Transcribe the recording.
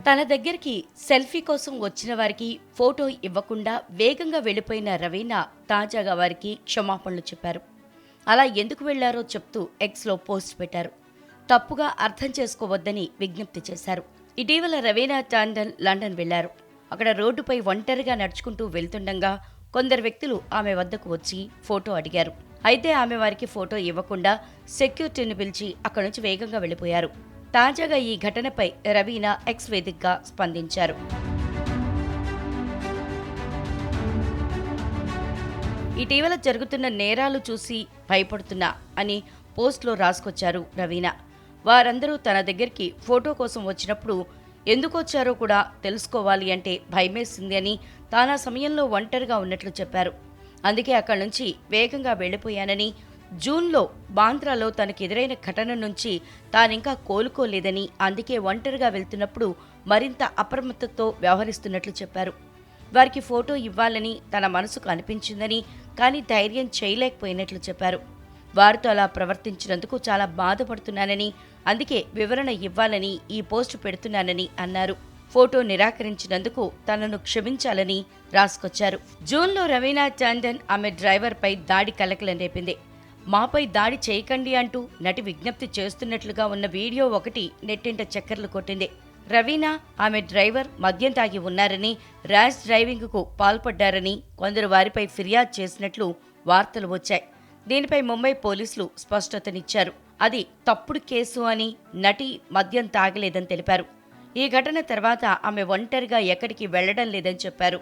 తన దగ్గరికి సెల్ఫీ కోసం వచ్చిన వారికి ఫోటో ఇవ్వకుండా వేగంగా వెళ్లిపోయిన రవీనా తాజాగా వారికి క్షమాపణలు చెప్పారు. అలా ఎందుకు వెళ్లారో చెప్తూ ఎక్స్లో పోస్ట్ పెట్టారు. తప్పుగా అర్థం చేసుకోవద్దని విజ్ఞప్తి చేశారు. ఇటీవల రవీనా టాండన్ లండన్ వెళ్లారు. అక్కడ రోడ్డుపై ఒంటరిగా నడుచుకుంటూ వెళ్తుండగా కొందరు వ్యక్తులు ఆమె వద్దకు వచ్చి ఫోటో అడిగారు. అయితే ఆమె వారికి ఫోటో ఇవ్వకుండా సెక్యూరిటీని పిలిచి అక్కడి నుంచి వేగంగా వెళ్లిపోయారు. తాజాగా ఈ ఘటనపై రవీనా ఎక్స్ వేదికగా స్పందించారు. ఇటీవల జరుగుతున్న నేరాలు చూసి భయపడుతున్నా అని పోస్ట్లో రాసుకొచ్చారు రవీనా. వారందరూ తన దగ్గరికి ఫోటో కోసం వచ్చినప్పుడు ఎందుకొచ్చారో కూడా తెలుసుకోవాలి అంటే భయమేసింది అని తానా సమయంలో ఒంటరిగా ఉన్నట్లు చెప్పారు. అందుకే అక్కడి నుంచి వేగంగా వెళ్లిపోయానని, జూన్లో బాంద్రాలో తనకు ఎదురైన ఘటన నుంచి తానింకా కోలుకోలేదని, అందుకే ఒంటరిగా వెళ్తున్నప్పుడు మరింత అప్రమత్తతో వ్యవహరిస్తున్నట్లు చెప్పారు. వారికి ఫోటో ఇవ్వాలని తన మనసుకు అనిపించిందని, కానీ ధైర్యం చేయలేకపోయినట్లు చెప్పారు. వారితో అలా ప్రవర్తించినందుకు చాలా బాధపడుతున్నానని, అందుకే వివరణ ఇవ్వాలని ఈ పోస్టు పెడుతున్నానని అన్నారు. ఫోటో నిరాకరించినందుకు తనను క్షమించాలని రాసుకొచ్చారు. జూన్లో రవీనా టాండన్ ఆమె డ్రైవర్పై దాడి కలకలం రేపింది. మాపై దాడి చేయకండి అంటూ నటి విజ్ఞప్తి చేస్తున్నట్లుగా ఉన్న వీడియో ఒకటి నెట్టింట చక్కర్లు కొట్టింది. రవీనా, ఆమె డ్రైవర్ మద్యం తాగి ఉన్నారని, ర్యాష్ డ్రైవింగ్కు పాల్పడ్డారని కొందరు వారిపై ఫిర్యాదు చేసినట్లు వార్తలు వచ్చాయి. దీనిపై ముంబై పోలీసులు స్పష్టతనిచ్చారు. అది తప్పుడు కేసు అని, నటి మద్యం తాగలేదని తెలిపారు. ఈ ఘటన తర్వాత ఆమె ఒంటరిగా ఎక్కడికి వెళ్లడం లేదని చెప్పారు.